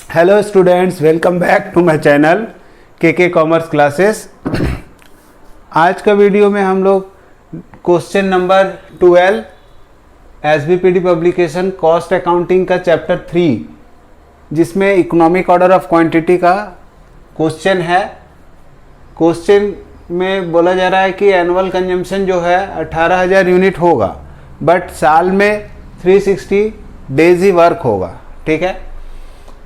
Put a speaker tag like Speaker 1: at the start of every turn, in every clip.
Speaker 1: Hello students, welcome back to my channel K commerce classes. आज का video में हम लोग question number 12 SBPD publication cost accounting का चैप्टर 3, जिसमें इकोनॉमिक ऑर्डर ऑफ क्वांटिटी का क्वेश्चन है। क्वेश्चन में बोला जा रहा है कि एनुअल कंजम्पशन जो है 18,000 यूनिट होगा, बट साल में 360 डेज ही वर्क होगा। ठीक है।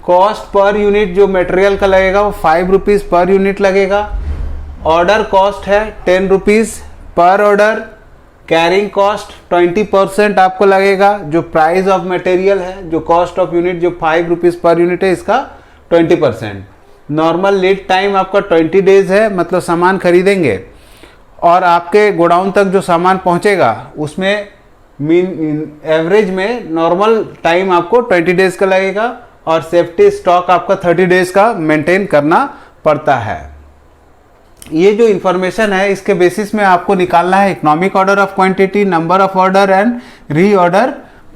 Speaker 1: कॉस्ट पर यूनिट जो मटेरियल का लगेगा वो 5 रुपीज़ पर यूनिट लगेगा। ऑर्डर कॉस्ट है 10 rupees per order. Carrying cost 20% आपको लगेगा। जो प्राइस ऑफ मटेरियल है, जो कॉस्ट ऑफ यूनिट जो 5 रुपीज़ पर यूनिट है, इसका 20%। नॉर्मल लीड टाइम आपका 20 डेज है, मतलब सामान खरीदेंगे और आपके गोडाउन तक जो सामान पहुंचेगा उसमें एवरेज में नॉर्मल टाइम आपको 20 डेज का लगेगा और सेफ्टी स्टॉक आपका 30 डेज का मेंटेन करना पड़ता है। ये जो इंफॉर्मेशन है इसके बेसिस में आपको निकालना है economic order of quantity, number of order and reorder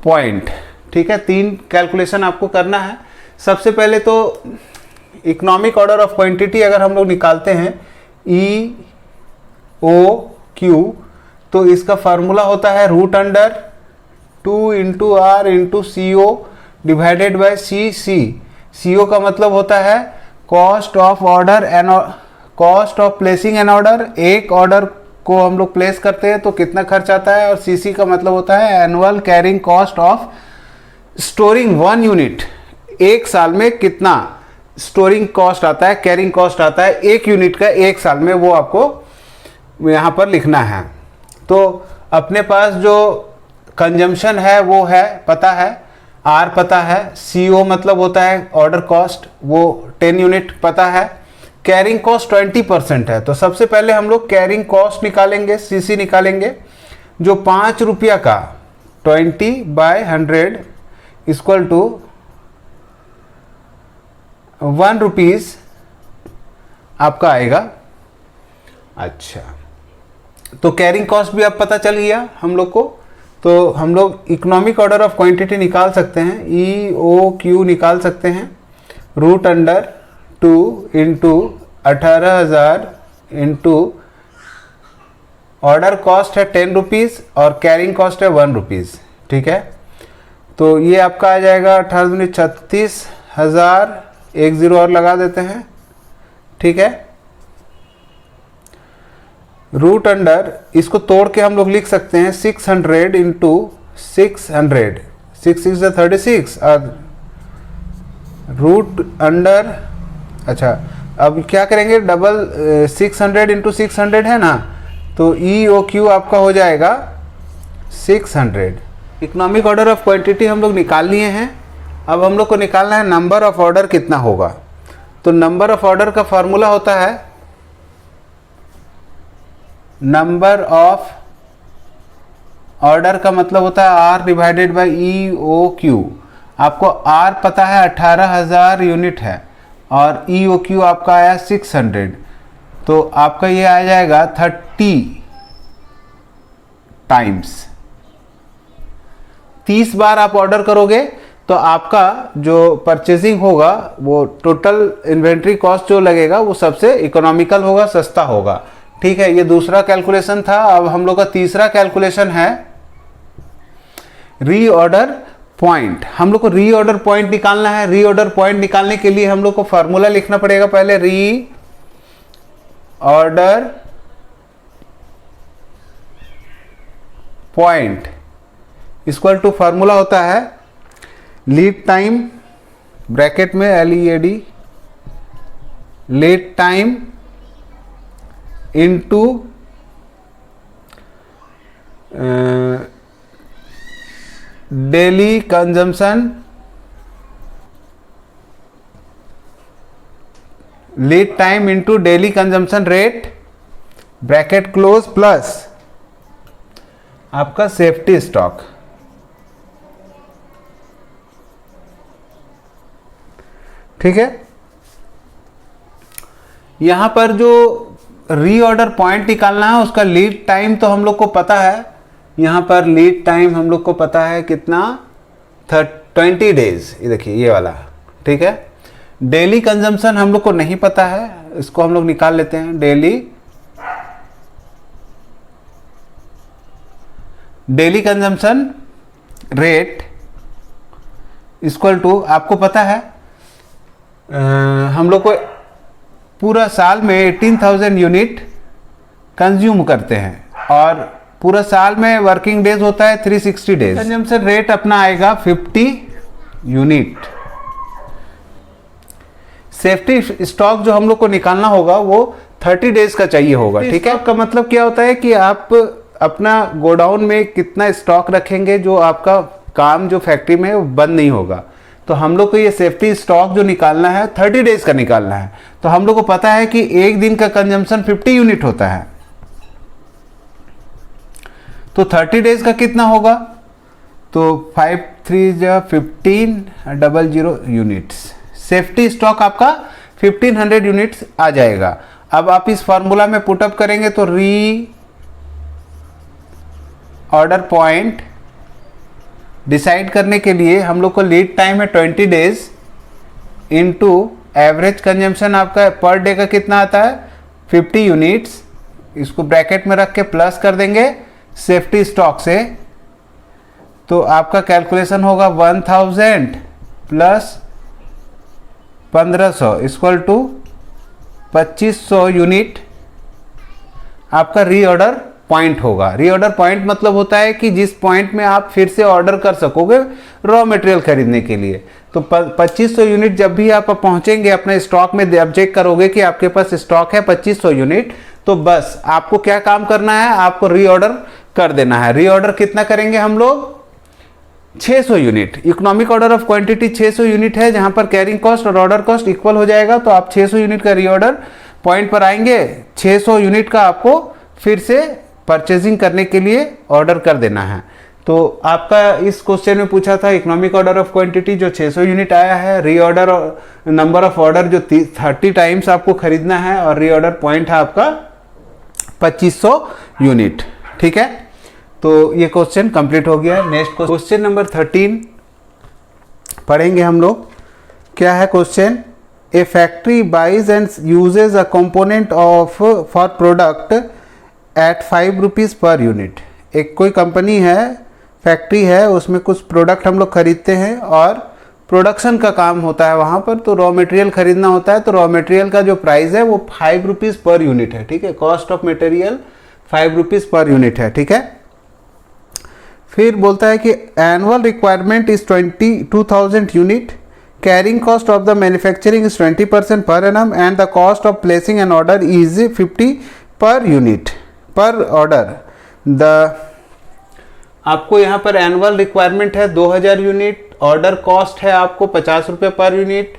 Speaker 1: point. ठीक है, 3 कैलकुलेशन आपको करना है। सबसे पहले तो इकोनॉमिक ऑर्डर ऑफ क्वांटिटी अगर हम लोग निकालते हैं EOQ, तो इसका फार्मूला होता है root under 2 into R into CO divided by CC। CO का मतलब होता है cost of order and cost of placing an order. एक ऑर्डर को हम लोग प्लेस करते हैं तो कितना खर्च आता है, और CC का मतलब होता है annual carrying cost of storing 1 unit. एक साल में कितना स्टोरिंग कॉस्ट आता है, कैरिंग कॉस्ट आता है 1 यूनिट का एक साल में, वो आपको यहाँ पर लिखना है। तो अपने पास जो कंजम्पशन है वो है पता है, R पता है, CO मतलब होता है ऑर्डर कॉस्ट, वो 10 यूनिट पता है। कैरिंग कॉस्ट 20% है, तो सबसे पहले हम लोग कैरिंग कॉस्ट निकालेंगे, CC निकालेंगे। जो 5 रुपया का 20/100 इक्वल टू 1 रुपीज़ आपका आएगा। अच्छा, तो कैरिंग कॉस्ट भी अब पता चल गया हम लोग को। तो हम लोग इकोनॉमिक ऑर्डर ऑफ क्वांटिटी निकाल सकते हैं, EOQ निकाल सकते हैं। Root under 2 into 18,000 into order cost है 10 रुपीज़ और कैरिंग कॉस्ट है 1 रुपीज़। ठीक है, तो ये आपका आ जाएगा 18 36,000, 1 0 और लगा देते हैं। ठीक है, रूट अंडर इसको तोड़ के हम लोग लिख सकते हैं 600 इंटू 600, 6 6 36 और रूट अंडर। अच्छा, अब क्या करेंगे, डबल 600 इंटू 600 है ना, तो EOQ आपका हो जाएगा 600। इकोनॉमिक ऑर्डर ऑफ क्वांटिटी हम लोग निकाल लिए हैं। अब हम लोग को निकालना है नंबर ऑफ ऑर्डर कितना होगा। तो नंबर ऑफ ऑर्डर का फॉर्मूला होता है नंबर ऑफ ऑर्डर का मतलब होता है R डिवाइडेड बाय EOQ। आपको R पता है 18,000 यूनिट है और EOQ आपका आया 600, तो आपका ये आ जाएगा 30 टाइम्स। 30 बार आप ऑर्डर करोगे तो आपका जो परचेजिंग होगा वो टोटल इन्वेंट्री कॉस्ट जो लगेगा वो सबसे इकोनॉमिकल होगा, सस्ता होगा। ठीक है, ये दूसरा कैलकुलेशन था। अब हम लोग का तीसरा कैलकुलेशन है रीऑर्डर पॉइंट। हम लोग को रीऑर्डर पॉइंट निकालना है। रीऑर्डर पॉइंट निकालने के लिए हम लोग को फॉर्मूला लिखना पड़ेगा पहले। Reorder point equal to formula होता है लीड टाइम, ब्रैकेट में LEAD, lead time into daily consumption, lead time into daily consumption rate, bracket close, plus आपका सेफ्टी स्टॉक। ठीक है, यहां पर जो रीऑर्डर पॉइंट निकालना है उसका लीड टाइम तो हम लोग को पता है। यहाँ पर लीड टाइम हम लोग को पता है कितना, 20 डेज। ये देखिए ये वाला, ठीक है। डेली कंजम्पशन हम लोग को नहीं पता है, इसको हम लोग निकाल लेते हैं। Daily consumption rate equal to, आपको पता है हम लोग को पूरा साल में 18,000 यूनिट कंज्यूम करते हैं और पूरा साल में वर्किंग डेज होता है 360 डेज। कंजम्पशन रेट अपना आएगा 50 यूनिट। सेफ्टी स्टॉक जो हम लोग को निकालना होगा वो 30 डेज का चाहिए होगा, ठीक है। का मतलब क्या होता है कि आप अपना गोडाउन में कितना स्टॉक रखेंगे जो आपका काम जो फैक्ट्री में बंद नहीं होगा। तो हम लोग को ये सेफ्टी स्टॉक जो निकालना है 30 डेज का निकालना है। तो हम लोग को पता है कि एक दिन का कंजम्पशन 50 यूनिट होता है, तो 30 डेज का कितना होगा, तो 5 3 15 00 यूनिट्स। सेफ्टी स्टॉक आपका 1500 यूनिट्स आ जाएगा। अब आप इस फार्मूला में पुटअप करेंगे तो री ऑर्डर पॉइंट डिसाइड करने के लिए हम लोग को लीड टाइम है 20 डेज इनटू एवरेज कंजम्पशन आपका पर डे का कितना आता है 50 यूनिट्स। इसको ब्रैकेट में रख के प्लस कर देंगे सेफ्टी स्टॉक से, तो आपका कैलकुलेशन होगा 1000 प्लस 1500 इक्वल टू 2500 यूनिट आपका रीऑर्डर पॉइंट होगा। रीऑर्डर पॉइंट मतलब होता है कि जिस पॉइंट में आप फिर से ऑर्डर कर सकोगे रॉ मटेरियल खरीदने के लिए। तो 2500 यूनिट जब भी आप पहुंचेंगे अपने स्टॉक में, जब चेक करोगे कि आपके पास स्टॉक है 2500 यूनिट, तो बस आपको क्या काम करना है, आपको रीऑर्डर कर देना है। रीऑर्डर कितना करेंगे हम लोग 600 unit. Economic order of quantity 600 unit है, जहां पर कैरिंग कॉस्ट और ऑर्डर कॉस्ट इक्वल हो जाएगा। तो आप 600 यूनिट का रीऑर्डर पॉइंट पर आएंगे, 600 यूनिट का आपको फिर से परचेजिंग करने के लिए ऑर्डर कर देना है। तो आपका इस क्वेश्चन में पूछा था इकोनॉमिक ऑर्डर ऑफ क्वांटिटी जो 600 यूनिट आया है, रीऑर्डर नंबर ऑफ ऑर्डर जो 30 टाइम्स आपको खरीदना है, और रीऑर्डर पॉइंट है आपका 2500 यूनिट, ठीक है। तो ये क्वेश्चन कंप्लीट हो गया। नेक्स्ट क्वेश्चन नंबर 13 पढ़ेंगे हम लोग। क्या है question, a factory buys and uses a component of for product at 5 rupees per unit. एक कोई कंपनी है, फैक्ट्री है, उसमें कुछ प्रोडक्ट हम लोग खरीदते हैं और प्रोडक्शन का काम होता है वहाँ पर, तो रॉ मटेरियल खरीदना होता है। तो रॉ मटेरियल का जो प्राइस है वो 5 रुपीज़ पर यूनिट है, ठीक है। Cost of material 5 rupees per unit है, ठीक है। फिर बोलता है कि annual requirement is 22,000 unit, carrying cost of the manufacturing is 20% per annum and the cost of placing an order is 50 per unit पर ऑर्डर। द आपको यहाँ पर एनुअल रिक्वायरमेंट है 2000 यूनिट, ऑर्डर कॉस्ट है आपको 50 रुपये पर यूनिट,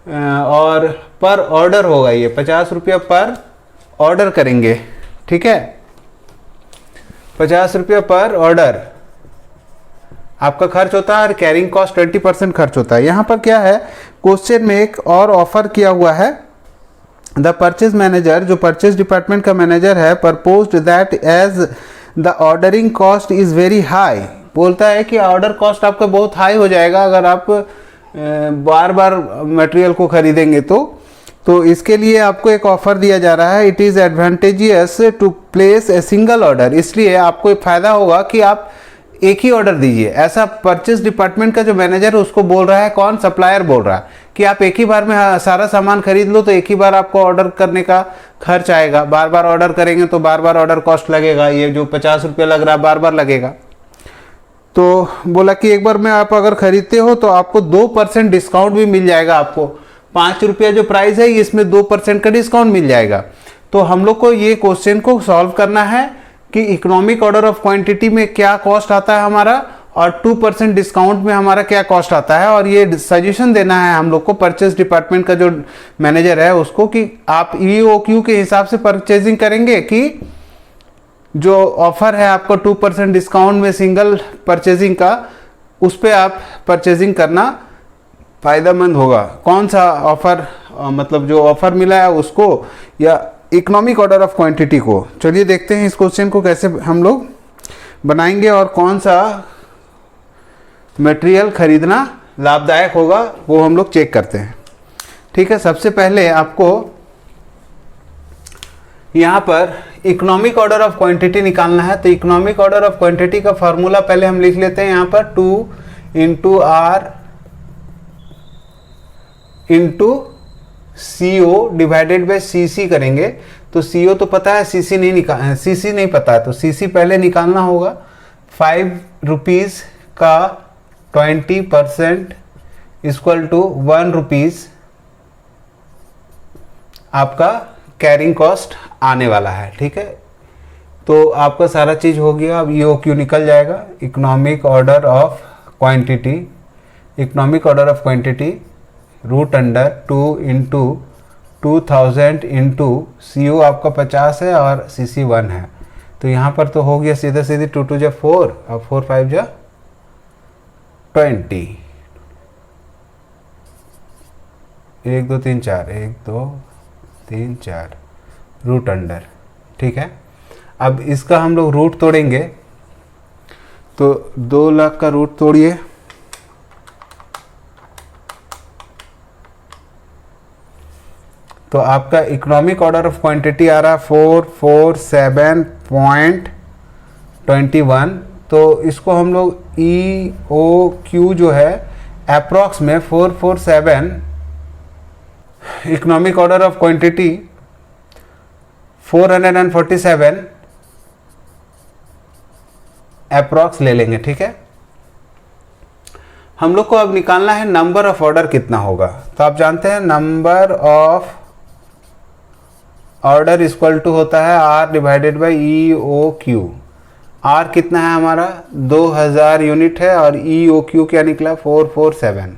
Speaker 1: और पर ऑर्डर होगा ये 50 रुपये पर ऑर्डर करेंगे, ठीक है। 50 रुपये पर ऑर्डर आपका खर्च होता है और कैरिंग कॉस्ट 20% खर्च होता है। यहाँ पर क्या है, क्वेश्चन में एक और ऑफर किया हुआ है। द परचेज मैनेजर, जो परचेज डिपार्टमेंट का मैनेजर है, proposed that as the ordering cost is very high, बोलता है कि ऑर्डर कॉस्ट आपका बहुत हाई हो जाएगा अगर आप बार बार मटेरियल को खरीदेंगे तो इसके लिए आपको एक ऑफर दिया जा रहा है। It is advantageous to place a single order, इसलिए आपको एक फ़ायदा होगा कि आप एक ही ऑर्डर दीजिए। ऐसा परचेज डिपार्टमेंट का जो मैनेजर है उसको बोल रहा है, कौन, सप्लायर बोल रहा है कि आप एक ही बार में सारा सामान खरीद लो, तो एक ही बार आपको ऑर्डर करने का खर्च आएगा। बार बार ऑर्डर करेंगे तो बार बार ऑर्डर कॉस्ट लगेगा, ये जो 50 रुपये लग रहा है बार बार लगेगा। तो बोला कि एक बार में आप अगर खरीदते हो तो आपको 2% डिस्काउंट भी मिल जाएगा। आपको 5 रुपया जो प्राइस है इसमें 2% का डिस्काउंट मिल जाएगा। तो हम लोग को ये क्वेश्चन को सॉल्व करना है कि इकोनॉमिक ऑर्डर ऑफ क्वांटिटी में क्या कॉस्ट आता है हमारा, और 2% डिस्काउंट में हमारा क्या कॉस्ट आता है, और ये सजेशन देना है हम लोग को परचेज डिपार्टमेंट का जो मैनेजर है उसको कि आप EOQ के हिसाब से परचेजिंग करेंगे कि जो ऑफर है आपको 2% डिस्काउंट में सिंगल परचेजिंग का, उस पर आप परचेजिंग करना फ़ायदेमंद होगा। कौन सा ऑफर, मतलब जो ऑफर मिला है उसको या इकोनॉमिक ऑर्डर ऑफ क्वांटिटी को। चलिए देखते हैं इस क्वेश्चन को कैसे हम लोग बनाएंगे और कौन सा मटेरियल खरीदना लाभदायक होगा वो हम लोग चेक करते हैं। ठीक है, सबसे पहले आपको यहाँ पर इकोनॉमिक ऑर्डर ऑफ क्वांटिटी निकालना है। तो इकोनॉमिक ऑर्डर ऑफ क्वांटिटी का फॉर्मूला पहले हम लिख लेते हैं यहाँ पर 2 into R into CO divided by CC करेंगे। तो CO तो पता है, CC नहीं पता है, तो CC पहले निकालना होगा। 5 रुपीज़ का 20% इक्वल टू 1 रुपीज़ आपका कैरिंग कॉस्ट आने वाला है। ठीक है, तो आपका सारा चीज़ हो गया। अब ये क्यों निकल जाएगा, economic order of quantity root under 2 into 2000 into CO आपका 50 है और CC 1 है। तो यहाँ पर तो हो गया सीधा सीधी 2 2 जा 4 और 4 5 जा 20। 1 2 3 4 1 2 3 4 रूट अंडर। ठीक है, अब इसका हम लोग रूट तोड़ेंगे। तो 2 लाख का रूट तोड़िए। तो आपका इकोनॉमिक ऑर्डर ऑफ क्वांटिटी आ रहा है 447.21। तो इसको हम लोग EOQ जो है अप्रॉक्स में 447 economic order of quantity 447 approx ले लेंगे। ठीक है, हम लोग को अब निकालना है नंबर ऑफ ऑर्डर कितना होगा। तो आप जानते हैं number of order equal to होता है R divided by EOQ। R कितना है हमारा 2000 यूनिट है और EOQ क्या निकला 447।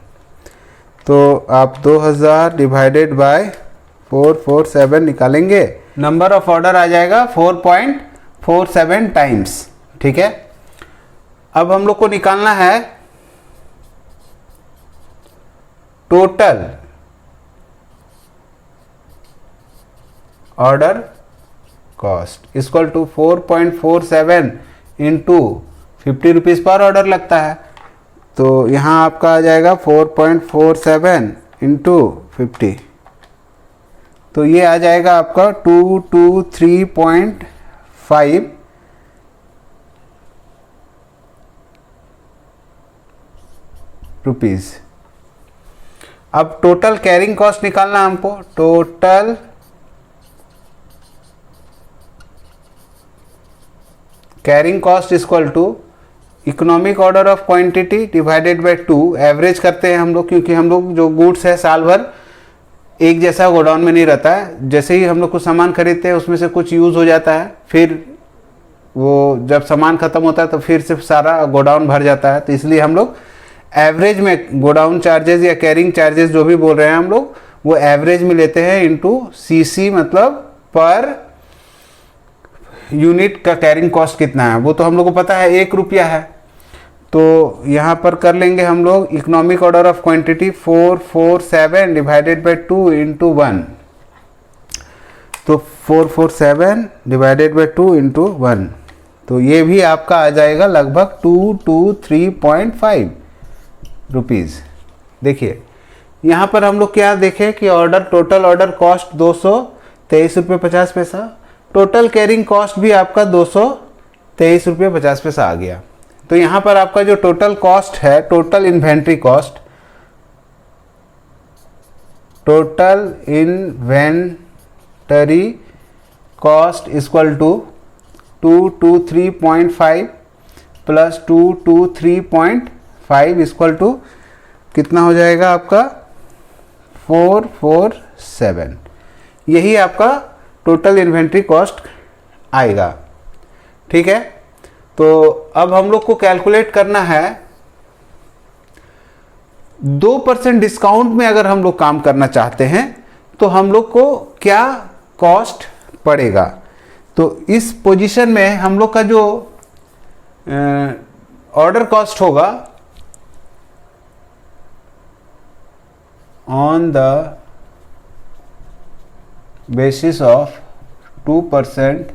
Speaker 1: तो आप 2000 डिवाइडेड बाय 447 निकालेंगे, नंबर ऑफ ऑर्डर आ जाएगा 4.47 टाइम्स। ठीक है, अब हम लोग को निकालना है total order cost equal to 4.47 into 50 rupees per order लगता है। तो यहाँ आपका आ जाएगा 4.47 इंटू 50। तो ये आ जाएगा आपका 223.5 रुपीज़। अब टोटल कैरिंग कॉस्ट निकालना हमको। Total carrying cost equal to economic order of quantity divided by 2। Average करते हैं हम लोग, क्योंकि हम लोग जो गुड्स है साल भर एक जैसा गोडाउन में नहीं रहता है। जैसे ही हम लोग कुछ सामान खरीदते हैं उसमें से कुछ यूज़ हो जाता है, फिर वो जब सामान ख़त्म होता है तो फिर से सारा गोडाउन भर जाता है। तो इसलिए हम लोग एवरेज में गोडाउन चार्जेस या कैरिंग चार्जेस जो भी बोल रहे हैं हम लोग वो एवरेज में लेते हैं इंटू CC, मतलब पर यूनिट का कैरिंग कॉस्ट कितना है वो तो हम लोग को पता है 1 रुपया है। तो यहाँ पर कर लेंगे हम लोग economic order of quantity 447 divided by 2 into 1। तो 447 डिवाइडेड बाई 2 इंटू 1, तो ये भी आपका आ जाएगा लगभग 223.5 रुपीज़। देखिए यहाँ पर हम लोग क्या देखें कि ऑर्डर टोटल ऑर्डर कॉस्ट 223 रुपये 50 पैसा, टोटल कैरिंग कॉस्ट भी आपका 223 रुपये 50 पैसा आ गया। तो यहाँ पर आपका जो टोटल कॉस्ट है, total inventory cost, total inventory cost equal to 223.5 plus 223.5 equal to कितना हो जाएगा आपका 447। यही आपका टोटल इन्वेंट्री कॉस्ट आएगा। ठीक है, तो अब हम लोग को कैलकुलेट करना है 2% डिस्काउंट में अगर हम लोग काम करना चाहते हैं तो हम लोग को क्या कॉस्ट पड़ेगा। तो इस पोजीशन में हम लोग का जो ऑर्डर कॉस्ट होगा on the basis of 2%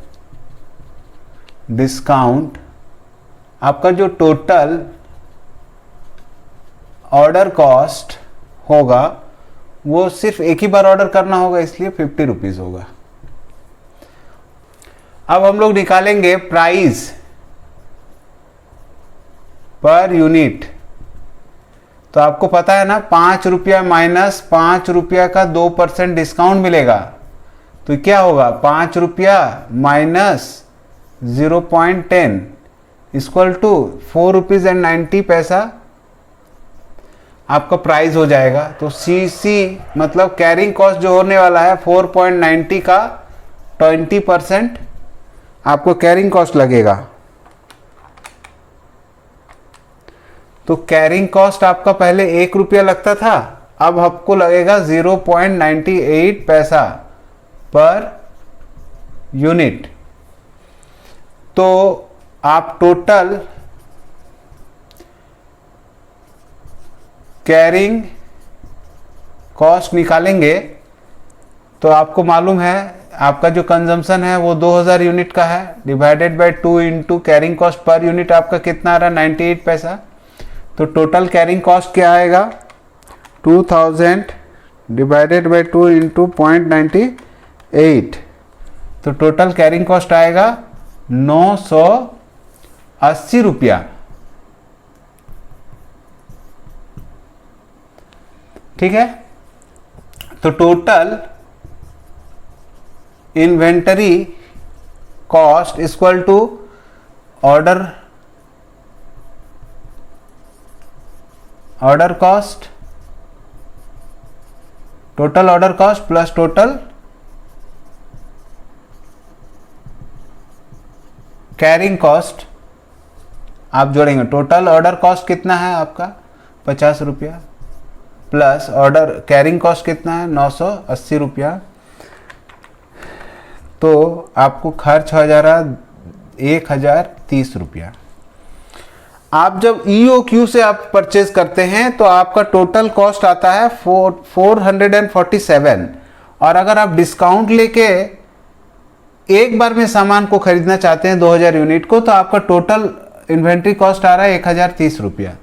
Speaker 1: discount, आपका जो टोटल ऑर्डर कॉस्ट होगा वो सिर्फ एक ही बार ऑर्डर करना होगा, इसलिए 50 रुपीज़ होगा। अब हम लोग निकालेंगे प्राइस पर यूनिट। तो आपको पता है ना, 5 रुपया माइनस 5 रुपया का 2% डिस्काउंट मिलेगा। तो क्या होगा, 5 रुपया minus 0.10 equal to 4 rupees and 90 पैसा आपका प्राइस हो जाएगा। तो सी मतलब कैरिंग कॉस्ट जो होने वाला है 4.90 का 20% आपको कैरिंग कॉस्ट लगेगा। तो कैरिंग कॉस्ट आपका पहले 1 रुपया लगता था, अब आपको लगेगा 0.98 पैसा पर यूनिट। तो आप टोटल कैरिंग कॉस्ट निकालेंगे तो आपको मालूम है आपका जो कंजम्पशन है वो 2000 यूनिट का है, divided by 2 into carrying cost per unit आपका कितना आ रहा है, 98 पैसा। तो टोटल कैरिंग कॉस्ट क्या आएगा, 2000 डिवाइडेड बाय 2 इंटू 0.98। तो टोटल कैरिंग कॉस्ट आएगा 980 रुपया। ठीक है, तो total inventory cost equal to order cost, total order cost plus total carrying cost आप जोड़ेंगे। टोटल ऑर्डर कॉस्ट कितना है आपका 50 रुपया, प्लस ऑर्डर कैरिंग कॉस्ट कितना है 980 रुपया। तो आपको खर्च हो जा रहा 1030 रुपया। आप जब EOQ से आप परचेज करते हैं तो आपका टोटल कॉस्ट आता है 447। और अगर आप डिस्काउंट लेके एक बार में सामान को खरीदना चाहते हैं 2000 यूनिट को, तो आपका टोटल इन्वेंट्री कॉस्ट आ रहा है 1030 रुपया।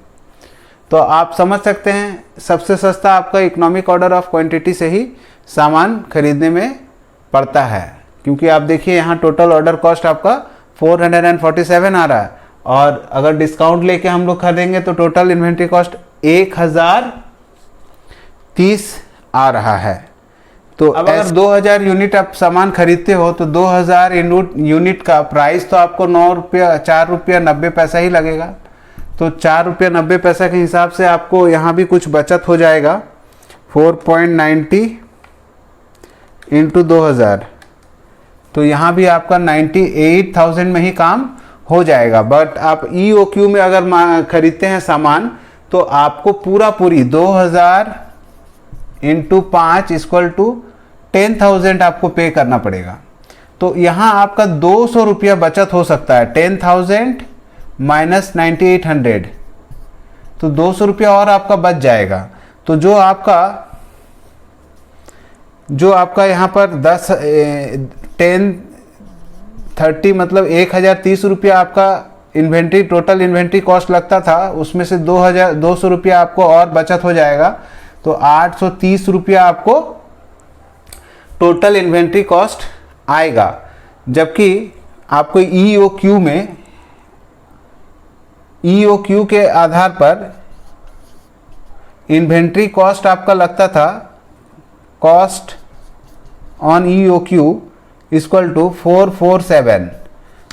Speaker 1: तो आप समझ सकते हैं सबसे सस्ता आपका इकोनॉमिक ऑर्डर ऑफ क्वांटिटी से ही सामान खरीदने में पड़ता है, क्योंकि आप देखिए यहाँ टोटल ऑर्डर कॉस्ट आपका 447 आ रहा है, और अगर डिस्काउंट लेके हम लोग खरीदेंगे तो टोटल इन्वेंट्री कॉस्ट 1030 आ रहा है। तो अब अगर 2000 यूनिट आप सामान खरीदते हो तो 2000 यूनिट का प्राइस तो आपको 4 रुपया 90 पैसा ही लगेगा। तो 4 रुपया 90 पैसा के हिसाब से आपको यहाँ भी कुछ बचत हो जाएगा। 4.90 इंटू 2000, तो यहाँ भी आपका 98,000 में ही काम हो जाएगा। बट आप EOQ में अगर खरीदते हैं सामान तो आपको पूरी 2000 इंटू 5 इक्वल टू 10,000 आपको पे करना पड़ेगा। तो यहाँ आपका 200 रुपया बचत हो सकता है। 10,000 माइनस 9800, तो 200 रुपया और आपका बच जाएगा। तो जो आपका यहाँ पर 1030 मतलब 1030 रुपया आपका इन्वेंट्री टोटल इन्वेंट्री कॉस्ट लगता था, उसमें से 200 रुपया आपको और बचत हो जाएगा। तो 830 रुपया आपको टोटल इन्वेंट्री कॉस्ट आएगा। जबकि आपको EOQ के आधार पर इन्वेंट्री कॉस्ट आपका लगता था, cost on EOQ equal to 447।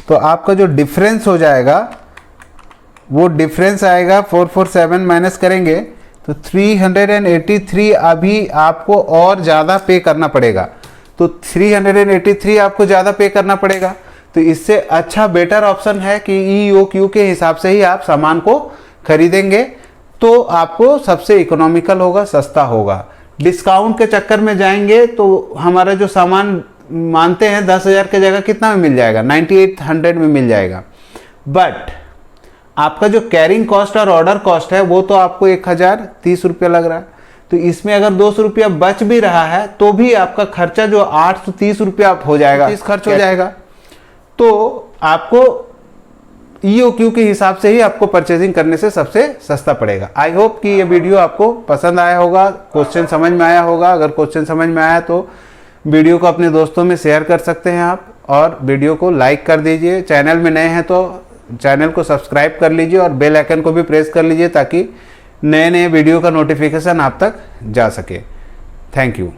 Speaker 1: तो आपका जो डिफरेंस हो जाएगा वो डिफरेंस आएगा 447 माइनस करेंगे तो 383 अभी आपको और ज़्यादा पे करना पड़ेगा। तो 383 आपको ज़्यादा पे करना पड़ेगा। तो इससे अच्छा बेटर ऑप्शन है कि EOQ के हिसाब से ही आप सामान को खरीदेंगे तो आपको सबसे इकोनॉमिकल होगा, सस्ता होगा। डिस्काउंट के चक्कर में जाएंगे तो हमारा जो सामान मानते हैं 10,000 की जगह कितना में मिल जाएगा, 9800 में मिल जाएगा। बट आपका जो कैरिंग कॉस्ट और ऑर्डर कॉस्ट है वो तो आपको 1030 रुपया लग रहा है। तो इसमें अगर 200 रुपया बच भी रहा है तो भी आपका खर्चा जो 830 रुपया हो जाएगा, खर्च हो जाएगा। तो आपको EOQ के हिसाब से ही आपको परचेजिंग करने से सबसे सस्ता पड़ेगा। आई होप कि ये वीडियो आपको पसंद आया होगा, क्वेश्चन समझ में आया होगा। अगर क्वेश्चन समझ में आया तो वीडियो को अपने दोस्तों में शेयर कर सकते हैं आप, और वीडियो को लाइक कर दीजिए। चैनल में नए हैं तो चैनल को सब्सक्राइब कर लीजिए और बेल आइकन को भी प्रेस कर लीजिए ताकि नए नए वीडियो का नोटिफिकेशन आप तक जा सके। Thank you.